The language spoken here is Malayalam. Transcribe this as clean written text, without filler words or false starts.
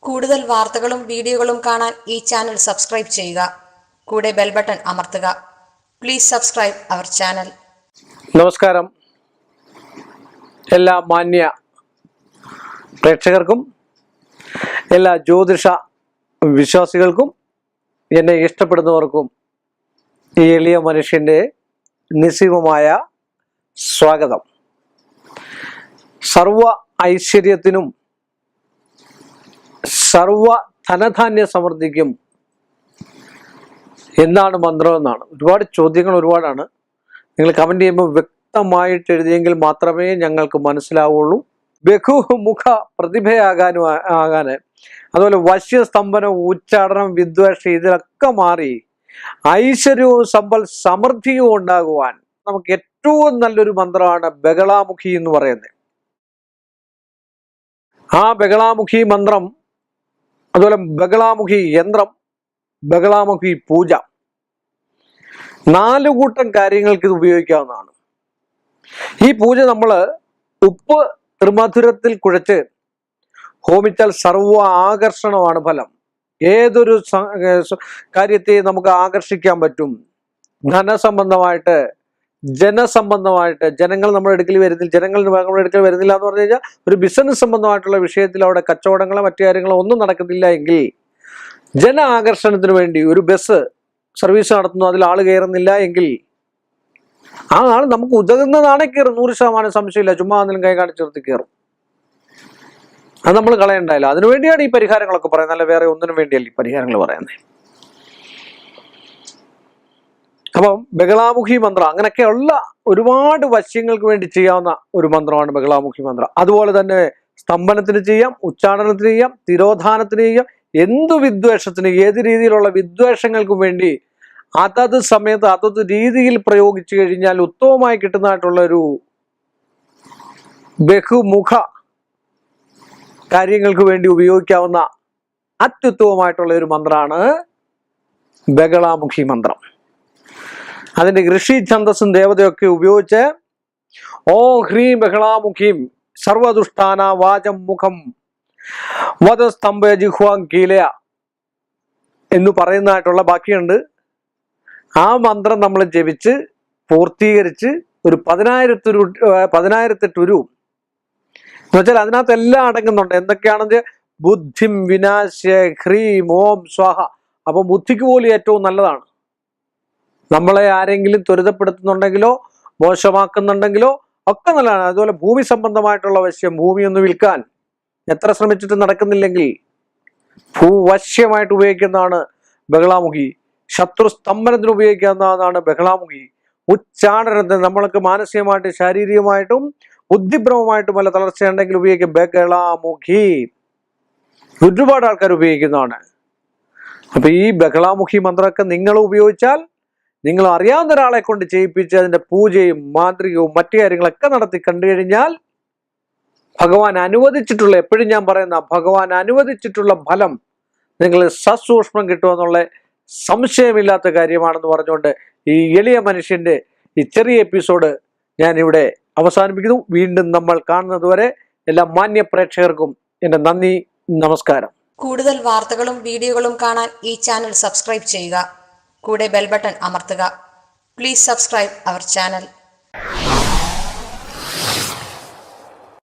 കൂടുതൽ വാർത്തകളും വീഡിയോകളും കാണാൻ ഈ ചാനൽ സബ്സ്ക്രൈബ് ചെയ്യുക. കൂടെ ബെൽ ബട്ടൺ അമർത്തുക. Please subscribe our channel. നമസ്കാരം. എല്ലാ മാന്യ പ്രേക്ഷകർക്കും എല്ലാ ജ്യോതിഷ വിശ്വാസികൾക്കും എന്നെ ഇഷ്ടപ്പെടുന്നവർക്കും ഈ എളിയ മനുഷ്യൻ്റെ നിസ്സീമമായ സ്വാഗതം. സർവ ഐശ്വര്യത്തിനും സർവ ധനധാന്യ സമൃദ്ധിക്കും എന്താണ് മന്ത്രം എന്നാണ്. ഒരുപാട് ചോദ്യങ്ങൾ ഒരുപാടാണ്. നിങ്ങൾ കമന്റ് ചെയ്യുമ്പോൾ വ്യക്തമായിട്ട് എഴുതിയെങ്കിൽ മാത്രമേ ഞങ്ങൾക്ക് മനസ്സിലാവുള്ളൂ. ബഹുമുഖ പ്രതിഭയാകാന് അതുപോലെ വശ്യസ്തംഭനം, ഉച്ചാടനം, വിദ്വേഷം ഇതിലൊക്കെ മാറി ഐശ്വര്യവും സമ്പൽ സമൃദ്ധിയും ഉണ്ടാകുവാൻ നമുക്ക് ഏറ്റവും നല്ലൊരു മന്ത്രമാണ് ബഗളാമുഖി എന്ന് പറയുന്നത്. ആ ബഗളാമുഖി മന്ത്രം, അതുപോലെ ബഗളാമുഖി യന്ത്രം, ബഗളാമുഖി പൂജ, 4 കൂട്ടം കാര്യങ്ങൾക്ക് ഇത് ഉപയോഗിക്കാവുന്നതാണ്. ഈ പൂജ നമ്മൾ ഉപ്പ് ത്രിമധുരത്തിൽ കുഴച്ച് ഹോമിച്ചാൽ സർവ ആകർഷണമാണ് ഫലം. ഏതൊരു കാര്യത്തെ നമുക്ക് ആകർഷിക്കാൻ പറ്റും. ധനസംബന്ധമായിട്ട്, ജനസംബന്ധമായിട്ട്, ജനങ്ങൾ നമ്മുടെ അടുക്കൽ വരുന്നില്ല, ജനങ്ങൾ നമ്മുടെ അടുക്കൽ വരുന്നില്ല എന്ന് പറഞ്ഞു കഴിഞ്ഞാൽ ഒരു ബിസിനസ് സംബന്ധമായിട്ടുള്ള വിഷയത്തിൽ അവിടെ കച്ചവടങ്ങളോ മറ്റു കാര്യങ്ങളോ ഒന്നും നടക്കുന്നില്ല എങ്കിൽ, ജന ആകർഷണത്തിന് വേണ്ടി ഒരു ബസ് സർവീസ് നടത്തുന്നു, അതിൽ ആൾ കയറുന്നില്ല എങ്കിൽ ആ ആൾ നമുക്ക് ഉതകുന്നതാണെ കയറും. 100% സംശയമില്ല. ചുമ്മാ എന്തെങ്കിലും കൈ കാണിച്ച് നിർത്തി കയറും. അത് നമ്മൾ കളയണ്ടായില്ല. അതിനുവേണ്ടിയാണ് ഈ പരിഹാരങ്ങളൊക്കെ പറയുന്നത്, അല്ല വേറെ ഒന്നിനും വേണ്ടിയല്ല ഈ പരിഹാരങ്ങൾ പറയുന്നത്. അപ്പം ബഗളാമുഖി മന്ത്രം അങ്ങനെയൊക്കെയുള്ള ഒരുപാട് വശ്യങ്ങൾക്ക് വേണ്ടി ചെയ്യാവുന്ന ഒരു മന്ത്രമാണ് ബഗളാമുഖി മന്ത്രം. അതുപോലെ തന്നെ സ്തംഭനത്തിന് ചെയ്യാം, ഉച്ചാടനത്തിന് ചെയ്യാം, തിരോധാനത്തിന് ചെയ്യാം, എന്തു വിദ്വേഷത്തിന്, ഏത് രീതിയിലുള്ള വിദ്വേഷങ്ങൾക്കും വേണ്ടി അതത് സമയത്ത് അതത് രീതിയിൽ പ്രയോഗിച്ചു കഴിഞ്ഞാൽ ഉത്തമമായി കിട്ടുന്നതായിട്ടുള്ള ഒരു ബഹുമുഖ കാര്യങ്ങൾക്ക് വേണ്ടി ഉപയോഗിക്കാവുന്ന അത്യുത്തമമായിട്ടുള്ള ഒരു മന്ത്രമാണ് ബഗളാമുഖി മന്ത്രം. അതിന്റെ ഋഷി ഛന്ദസ്സും ദേവതയൊക്കെ ഉപയോഗിച്ച് ഓം ഹ്രീം ബഗളാമുഖീം സർവദുഷ്ടാന വാചം മുഖം വധസ്തംഭ ജിഹ്വാം കീലയ എന്ന് പറയുന്നതായിട്ടുള്ള ബാക്കിയുണ്ട്. ആ മന്ത്രം നമ്മൾ ജപിച്ച് പൂർത്തീകരിച്ച് ഒരു 10,008 ഉരു എന്ന് വെച്ചാൽ അതിനകത്ത് എല്ലാം അടങ്ങുന്നുണ്ട്. എന്തൊക്കെയാണെന്ന് ബുദ്ധിം വിനാശ്യ ഹ്രീം ഓം സ്വാഹ. അപ്പൊ ബുദ്ധിക്ക് പോലും ഏറ്റവും നല്ലതാണ്. നമ്മളെ ആരെങ്കിലും ത്വരിതപ്പെടുത്തുന്നുണ്ടെങ്കിലോ മോശമാക്കുന്നുണ്ടെങ്കിലോ ഒക്കെ നല്ലതാണ്. അതുപോലെ ഭൂമി സംബന്ധമായിട്ടുള്ള വശ്യം, ഭൂമി ഒന്ന് വിൽക്കാൻ എത്ര ശ്രമിച്ചിട്ട് നടക്കുന്നില്ലെങ്കിൽ ഭൂവശ്യമായിട്ട് ഉപയോഗിക്കുന്നതാണ് ബഗളാമുഖി. ശത്രു സ്തംഭനത്തിന് ഉപയോഗിക്കാവുന്നതാണ് ബഗളാമുഖി. ഉച്ചാടനത്തിന് നമ്മൾക്ക് മാനസികമായിട്ടും ശാരീരികമായിട്ടും ബുദ്ധിഭ്രമമായിട്ടും വല്ല തളർച്ചയുണ്ടെങ്കിൽ ഉപയോഗിക്കും ബഗളാമുഖി. ഒരുപാട് ആൾക്കാർ ഉപയോഗിക്കുന്നതാണ്. അപ്പൊ ഈ ബഗളാമുഖി മന്ത്രമൊക്കെ നിങ്ങൾ ഉപയോഗിച്ചാൽ, നിങ്ങൾ അറിയാവുന്ന ഒരാളെ കൊണ്ട് ചെയ്യിപ്പിച്ച് അതിന്റെ പൂജയും മാന്ത്രികവും മറ്റു കാര്യങ്ങളൊക്കെ നടത്തി കണ്ടു കഴിഞ്ഞാൽ ഭഗവാൻ അനുവദിച്ചിട്ടുള്ള, എപ്പോഴും ഞാൻ പറയുന്ന ഭഗവാൻ അനുവദിച്ചിട്ടുള്ള ഫലം നിങ്ങൾ സസൂക്ഷ്മം കിട്ടുമെന്നുള്ള സംശയമില്ലാത്ത കാര്യമാണെന്ന് പറഞ്ഞുകൊണ്ട് ഈ എളിയ മനുഷ്യന്റെ ഈ ചെറിയ എപ്പിസോഡ് ഞാൻ ഇവിടെ അവസാനിപ്പിക്കുന്നു. വീണ്ടും നമ്മൾ കാണുന്നത് വരെ എല്ലാ മാന്യ പ്രേക്ഷകർക്കും എൻ്റെ നന്ദി, നമസ്കാരം. കൂടുതൽ വാർത്തകളും വീഡിയോകളും കാണാൻ ഈ ചാനൽ സബ്സ്ക്രൈബ് ചെയ്യുക. കൂടെ ബെൽ ബട്ടൺ അമർത്തുക. Please subscribe our channel.